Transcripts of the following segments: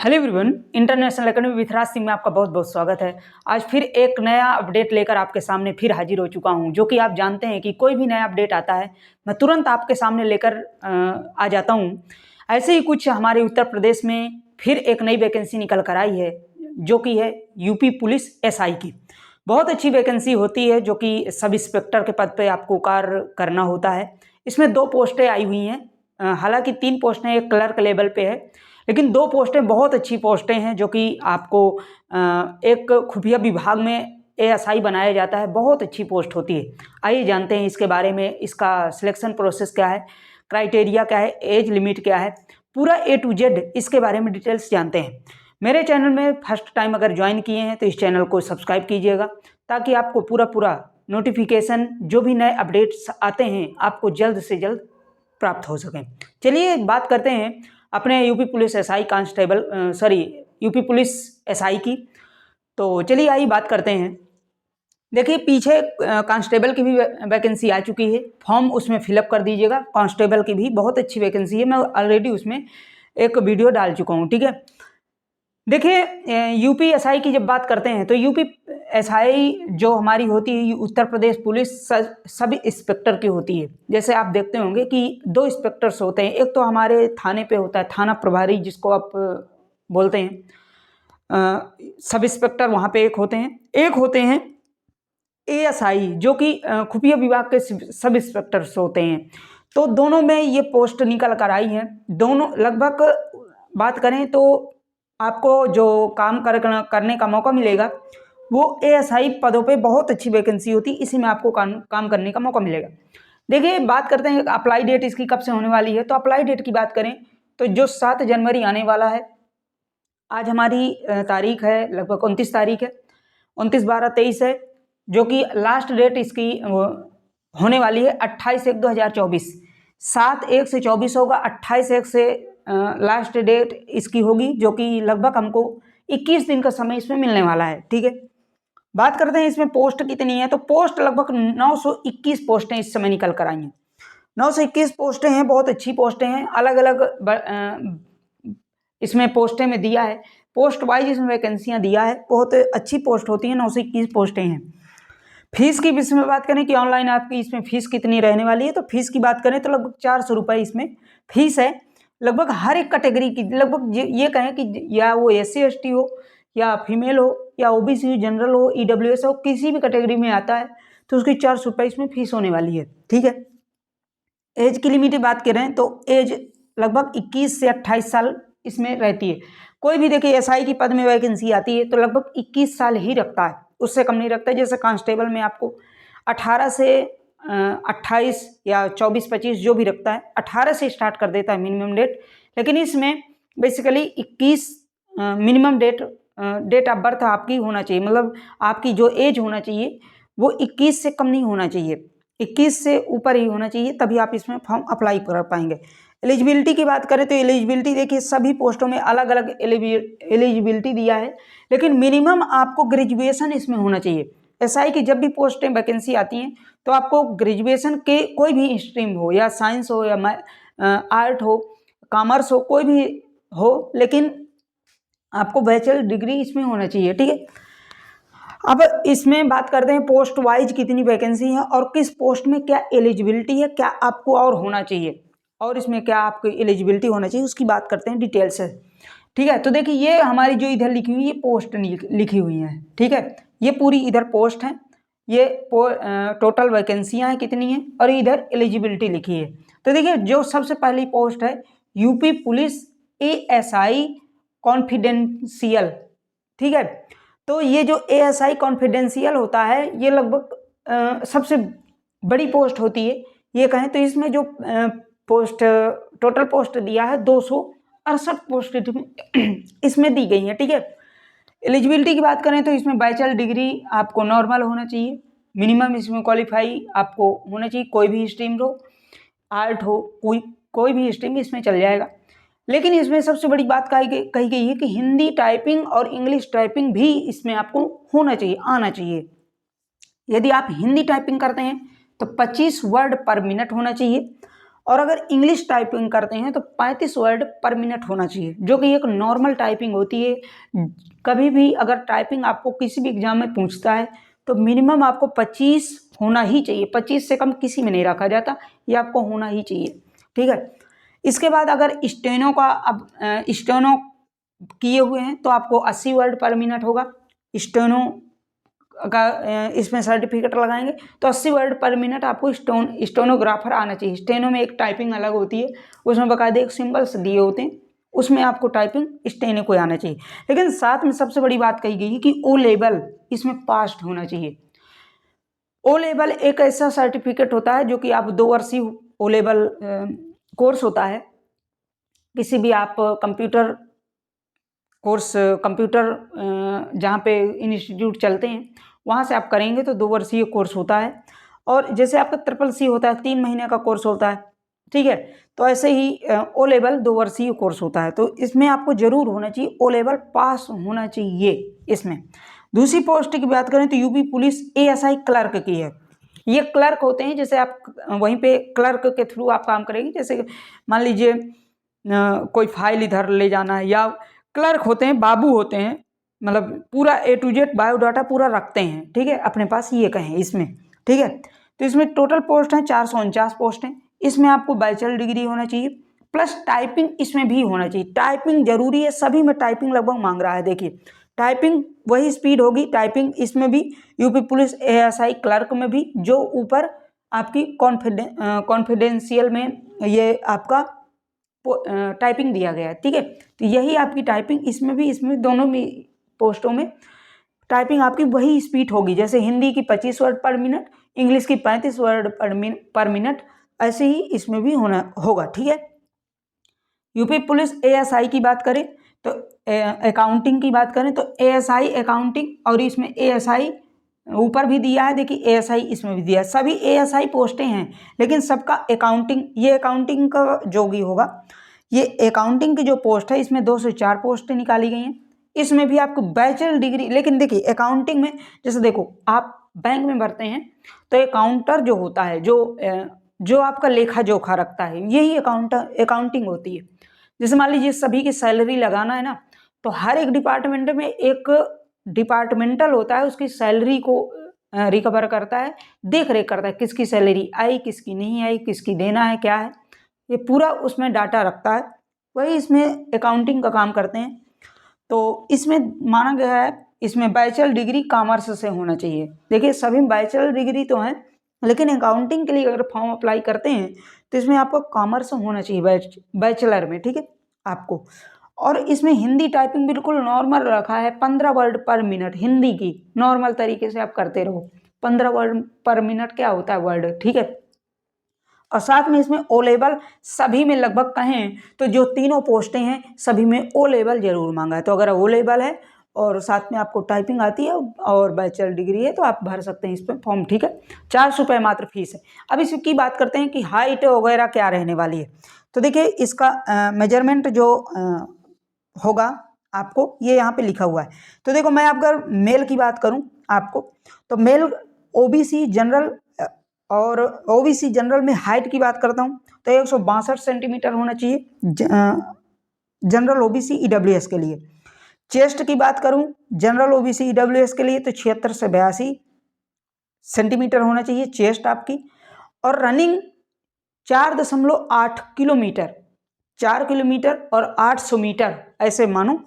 Hello everyone, international academy with Raj Singh में आपका बहुत बहुत स्वागत है। आज फिर एक नया अपडेट लेकर आपके सामने फिर हाजिर हो चुका हूं, जो कि आप जानते हैं कि कोई भी नया अपडेट आता है मैं तुरंत आपके सामने लेकर आ जाता हूं। ऐसे ही कुछ हमारे उत्तर प्रदेश में फिर एक नई वैकेंसी निकल कर आई है, जो कि है यूपी पुलिस एसआई की। बहुत अच्छी वैकेंसी होती है, जो कि सब इंस्पेक्टर के पद पर आपको कार्य करना होता है। इसमें 2 पोस्टें आई हुई हैं, हालांकि 3 पोस्टें एक क्लर्क लेवल पे है, लेकिन 2 पोस्टें बहुत अच्छी पोस्टें हैं, जो कि आपको एक खुफिया विभाग में एएसआई बनाया जाता है। बहुत अच्छी पोस्ट होती है। आइए जानते हैं इसके बारे में, इसका सिलेक्शन प्रोसेस क्या है, क्राइटेरिया क्या है, एज लिमिट क्या है, पूरा ए टू जेड इसके बारे में डिटेल्स जानते हैं। मेरे चैनल में फर्स्ट टाइम अगर ज्वाइन किए हैं तो इस चैनल को सब्सक्राइब कीजिएगा, ताकि आपको पूरा नोटिफिकेशन जो भी नए अपडेट्स आते हैं आपको जल्द से जल्द प्राप्त हो सकें। चलिए बात करते हैं अपने UP police SI UP police SI की। तो चलिए आइए बात करते हैं। देखिए, पीछे कांस्टेबल की भी वैकेंसी आ चुकी है, फॉर्म उसमें फिलअप कर दीजिएगा। कांस्टेबल की भी बहुत अच्छी वैकेंसी है, मैं ऑलरेडी उसमें एक वीडियो डाल चुका हूँ, ठीक है। देखिए, यूपी एसआई की जब बात करते हैं तो यूपी एसआई जो हमारी होती है Uttar Pradesh police sub inspector की होती है। जैसे आप देखते होंगे कि 2 इंस्पेक्टर्स होते हैं, एक तो हमारे थाने पे होता है थाना प्रभारी, जिसको आप बोलते हैं सब इंस्पेक्टर, वहाँ पे एक होते हैं एएसआई, जो कि खुफिया विभाग के सब इंस्पेक्टर्स होते हैं। तो दोनों में ये पोस्ट निकल कर आई हैं। दोनों लगभग बात करें तो आपको जो काम करने का मौका मिलेगा वो एएसआई पदों पे बहुत अच्छी वैकेंसी होती है, इसी में आपको काम करने का मौका मिलेगा। देखिए, बात करते हैं अप्लाई डेट इसकी कब से होने वाली है। तो अप्लाई डेट की बात करें तो जो 7 जनवरी आने वाला है, आज हमारी तारीख है लगभग 29 तारीख है, 29/12/23 है, जो कि लास्ट डेट इसकी होने वाली है 28/1/2024। 7/1 से 24 होगा, 28/1 से लास्ट डेट इसकी होगी, जो कि लगभग हमको 21 दिन का समय इसमें मिलने वाला है, ठीक है। बात करते हैं इसमें पोस्ट कितनी है। तो पोस्ट लगभग 921 पोस्टें इस समय निकल कर आई हैं। 921 पोस्टें हैं, बहुत अच्छी पोस्टें हैं। अलग अलग इसमें पोस्टें में दिया है, पोस्ट वाइज इसमें वैकेंसियां दिया है, बहुत अच्छी पोस्ट होती है। 921 पोस्टें हैं। फीस की इसमें बात करें कि ऑनलाइन आपकी इसमें फीस कितनी रहने वाली है, तो फीस की बात करें तो लगभग 400 रुपये इसमें फीस है। लगभग हर एक कैटेगरी की, लगभग ये कहें कि या वो SC ST हो, या फीमेल हो, या OBC हो, जनरल हो, EWS हो, किसी भी कैटेगरी में आता है तो उसकी 400 रुपये इसमें फीस होने वाली है, ठीक है। एज की लिमिट की बात करें तो एज लगभग 21 से 28 साल इसमें रहती है। कोई भी देखिए एसआई की पद में वैकेंसी आती है तो लगभग 21 साल ही रखता है, उससे कम नहीं रखता है। जैसे कांस्टेबल में आपको 18 से 28 या 24-25 जो भी रखता है, 18 से स्टार्ट कर देता है मिनिमम डेट, लेकिन इसमें basically 21 minimum date of birth आपकी होना चाहिए। मतलब आपकी जो एज होना चाहिए वो 21 से कम नहीं होना चाहिए, 21 से ऊपर ही होना चाहिए, तभी आप इसमें फॉर्म अप्लाई कर पाएंगे। एलिजिबिलिटी की बात करें तो एलिजिबिलिटी देखिए सभी पोस्टों में अलग अलग एलिजिबिलिटी दिया है, लेकिन मिनिमम आपको ग्रेजुएशन इसमें होना चाहिए। एसआई की जब भी पोस्टें वैकेंसी आती हैं तो आपको ग्रेजुएशन के कोई भी स्ट्रीम हो, या साइंस हो, या आर्ट हो, कॉमर्स हो, कोई भी हो, लेकिन आपको बैचलर डिग्री इसमें होना चाहिए, ठीक है। अब इसमें बात करते हैं पोस्ट वाइज कितनी वैकेंसी है और किस पोस्ट में क्या एलिजिबिलिटी है, क्या आपको और होना चाहिए, और इसमें क्या आपको एलिजिबिलिटी होना चाहिए, उसकी बात करते हैं डिटेल से, ठीक है। तो देखिए, ये हमारी जो इधर लिखी हुई ये पोस्ट लिखी हुई है, ठीक है। ये पूरी इधर पोस्ट है, ये टोटल वैकेंसियां हैं कितनी हैं, और इधर एलिजिबिलिटी लिखी है। तो देखिए, जो सबसे पहली पोस्ट है यूपी पुलिस ASI कॉन्फिडेंशियल, ठीक है। तो ये जो ASI कॉन्फिडेंशियल होता है, ये लगभग सबसे बड़ी पोस्ट होती है, ये कहें तो। इसमें जो पोस्ट टोटल पोस्ट दिया है 268 पोस्ट इसमें दी गई है, ठीक है। एलिजिबिलिटी की बात करें तो इसमें बैचलर डिग्री आपको नॉर्मल होना चाहिए, मिनिमम इसमें क्वालिफाई आपको होना चाहिए, कोई भी स्ट्रीम हो, आर्ट हो, कोई भी स्ट्रीम इसमें चल जाएगा। लेकिन इसमें सबसे बड़ी बात कही गई है कि हिंदी टाइपिंग और इंग्लिश टाइपिंग भी इसमें आपको होना चाहिए, आना चाहिए। यदि आप हिंदी टाइपिंग करते हैं तो 25 वर्ड पर मिनट होना चाहिए, और अगर इंग्लिश टाइपिंग करते हैं तो 35 वर्ड पर मिनट होना चाहिए, जो कि एक नॉर्मल टाइपिंग होती है। कभी भी अगर टाइपिंग आपको किसी भी एग्जाम में पूछता है तो मिनिमम आपको 25 होना ही चाहिए, 25 से कम किसी में नहीं रखा जाता, ये आपको होना ही चाहिए, ठीक है। इसके बाद अगर स्टेनो का, अब स्टेनो किए हुए हैं तो आपको 80 वर्ड पर मिनट होगा। स्टेनो का इसमें सर्टिफिकेट लगाएंगे तो 80 वर्ड पर मिनट आपको स्टेनोग्राफर आना चाहिए। स्टेनो में एक टाइपिंग अलग होती है, उसमें बाकायदे एक सिंबल्स दिए होते हैं, उसमें आपको टाइपिंग स्टेनो को आना चाहिए। लेकिन साथ में सबसे बड़ी बात कही गई है कि ओ लेवल इसमें पास्ड होना चाहिए। ओ लेवल एक ऐसा सर्टिफिकेट होता है जो कि आप 2 वर्षीय ओ लेवल कोर्स होता है। किसी भी आप कंप्यूटर कोर्स, कंप्यूटर जहाँ पे इंस्टीट्यूट चलते हैं वहाँ से आप करेंगे तो 2 वर्षीय कोर्स होता है। और जैसे आपका ट्रिपल सी होता है 3 महीने का कोर्स होता है, ठीक है, तो ऐसे ही ओ लेवल 2 वर्षीय कोर्स होता है। तो इसमें आपको जरूर होना चाहिए, ओ लेवल पास होना चाहिए इसमें। दूसरी पोस्ट की बात करें तो यूपी पुलिस एएसआई क्लर्क की है। ये क्लर्क होते हैं, जैसे आप वहीं पे क्लर्क के थ्रू आप काम करेंगे। जैसे मान लीजिए कोई फाइल इधर ले जाना है, या क्लर्क होते हैं, बाबू होते हैं, मतलब पूरा ए टू जेड बायोडाटा पूरा रखते हैं, ठीक है, अपने पास ये कहें इसमें, ठीक है। तो इसमें टोटल पोस्ट हैं 449 पोस्ट हैं। इसमें आपको बैचलर डिग्री होना चाहिए, प्लस टाइपिंग इसमें भी होना चाहिए। टाइपिंग जरूरी है, सभी में टाइपिंग लगभग मांग रहा है। देखिए टाइपिंग वही स्पीड होगी, टाइपिंग इसमें भी, यूपी पुलिस एएसआई क्लर्क में भी, जो ऊपर आपकी कॉन्फिडेंशियल में ये आपका टाइपिंग दिया गया है, ठीक है। तो यही आपकी टाइपिंग इसमें भी, इसमें दोनों में पोस्टों में टाइपिंग आपकी वही स्पीड होगी। जैसे हिंदी की 25 वर्ड पर मिनट, इंग्लिश की 35 वर्ड पर मिनट, ऐसे ही इसमें भी होना होगा, ठीक है। यूपी पुलिस एएसआई की बात करें तो अकाउंटिंग की बात करें तो एएसआई अकाउंटिंग, और इसमें एएसआई ऊपर भी दिया है, देखिए एएसआई इसमें भी दिया है। सभी एएसआई पोस्टें हैं, लेकिन सबका अकाउंटिंग, ये अकाउंटिंग का जोगी होगा। ये अकाउंटिंग की जो पोस्ट है इसमें 204 पोस्टें निकाली गई हैं। इसमें भी आपको बैचलर डिग्री, लेकिन देखिए अकाउंटिंग में जैसे देखो आप बैंक में भरते हैं तो अकाउंटर जो होता है, जो आपका लेखा जोखा रखता है, यही अकाउंटिंग होती है। जैसे मान लीजिए सभी की सैलरी लगाना है ना, तो हर एक डिपार्टमेंट में एक डिपार्टमेंटल होता है, उसकी सैलरी को रिकवर करता है, देख रेख करता है, किसकी सैलरी आई, किसकी नहीं आई, किसकी देना है, क्या है, ये पूरा उसमें डाटा रखता है। वही इसमें अकाउंटिंग का काम करते हैं। तो इसमें माना गया है, इसमें बैचलर डिग्री कॉमर्स से होना चाहिए। देखिए सभी बैचलर डिग्री तो हैं, लेकिन अकाउंटिंग के लिए अगर फॉर्म अप्लाई करते हैं तो इसमें आपको कॉमर्स होना चाहिए बैचलर में, ठीक है आपको। और इसमें हिंदी टाइपिंग बिल्कुल नॉर्मल रखा है, 15 वर्ड पर मिनट हिंदी की नॉर्मल तरीके से आप करते रहो। 15 वर्ड पर मिनट क्या होता है वर्ड, ठीक है। और साथ में इसमें ओ लेवल सभी में लगभग कहें तो जो तीनों पोस्टें हैं सभी में ओ लेवल जरूर मांगा है। तो अगर ओ लेवल है और साथ में आपको टाइपिंग आती है और बैचलर डिग्री है तो आप भर सकते हैं इस पर फॉर्म, ठीक है। 400 रुपये मात्र फीस है। अब इसकी बात करते हैं कि हाइट वगैरह क्या रहने वाली है। तो देखिए इसका मेजरमेंट जो होगा आपको ये यहाँ पे लिखा हुआ है। तो देखो मैं अगर मेल की बात करूँ आपको, तो मेल ओबीसी जनरल, और ओबीसी जनरल में हाइट की बात करता हूँ तो 162 सेंटीमीटर होना चाहिए जनरल ओबीसी ईडब्ल्यूएस के लिए। चेस्ट की बात करूँ जनरल ओबीसी ईडब्ल्यूएस के लिए तो 76 से 82 सेंटीमीटर होना चाहिए चेस्ट आपकी। और रनिंग 4.8 किलोमीटर, 4 किलोमीटर और 800 मीटर, ऐसे मानो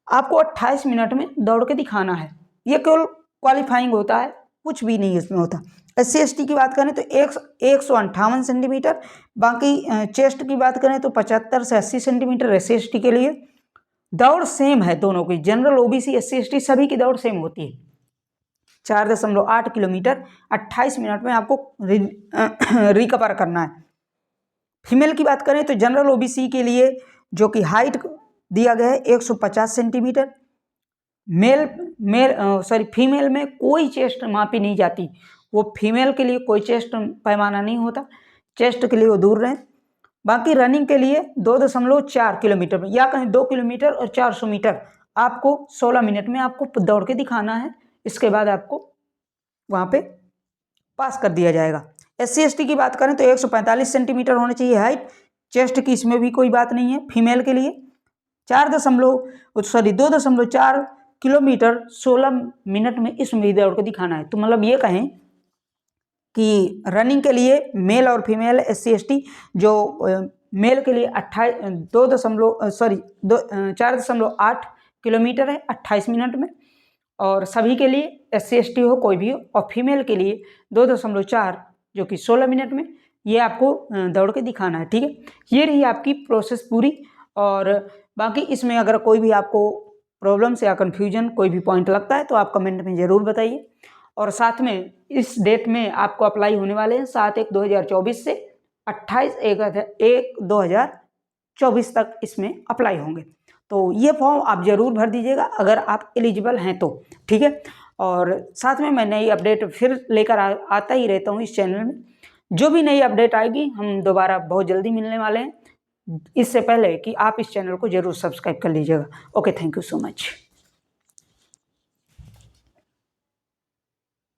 आपको 28 मिनट में दौड़ के दिखाना है। ये केवल क्वालिफाइंग होता है, कुछ भी नहीं इसमें होता। SC/ST की बात करें तो 158 सेंटीमीटर, बाकी चेस्ट की बात करें तो 75 से 80 सेंटीमीटर SC/ST के लिए। दौड़ सेम है दोनों की, जनरल ओबीसी SC/ST सभी की दौड़ सेम होती है। 4.8 किलोमीटर 28 मिनट में आपको रिकवर करना है। फीमेल की बात करें तो जनरल ओबीसी के लिए जो कि हाइट दिया गया है 150 सेंटीमीटर। फीमेल में कोई चेस्ट मापी नहीं जाती, वो फीमेल के लिए कोई चेस्ट पैमाना नहीं होता, चेस्ट के लिए वो दूर रहें। बाकी रनिंग के लिए 2.4 किलोमीटर में, या कहीं 2 किलोमीटर और 400 मीटर आपको 16 मिनट में आपको दौड़ के दिखाना है। इसके बाद आपको वहाँ पे पास कर दिया जाएगा। SC/ST की बात करें तो 145 सेंटीमीटर होनी चाहिए हाइट। चेस्ट की इसमें भी कोई बात नहीं है। फीमेल के लिए 2.4 किलोमीटर 16 मिनट में इसमें भी दौड़ के दिखाना है। तो मतलब ये कहें कि रनिंग के लिए मेल और फीमेल SC/ST जो मेल के लिए 4.8 किलोमीटर है 28 मिनट में, और सभी के लिए SC/ST हो कोई भी हो, और फीमेल के लिए 2.4 जो कि 16 मिनट में ये आपको दौड़ के दिखाना है। ठीक है, ये रही आपकी प्रोसेस पूरी। और बाकी इसमें अगर कोई भी आपको प्रॉब्लम्स या कन्फ्यूजन कोई भी पॉइंट लगता है तो आप कमेंट में ज़रूर बताइए। और साथ में इस डेट में आपको अप्लाई होने वाले हैं 7/1/2024 से 28/1/2024 तक इसमें अप्लाई होंगे। तो ये फॉर्म आप ज़रूर भर दीजिएगा अगर आप एलिजिबल हैं तो। ठीक है, और साथ में मैं नई अपडेट फिर लेकर आता ही रहता हूँ इस चैनल में। जो भी नई अपडेट आएगी हम दोबारा बहुत जल्दी मिलने वाले हैं। इससे पहले कि आप इस चैनल को ज़रूर सब्सक्राइब कर लीजिएगा। Okay, thank you so much.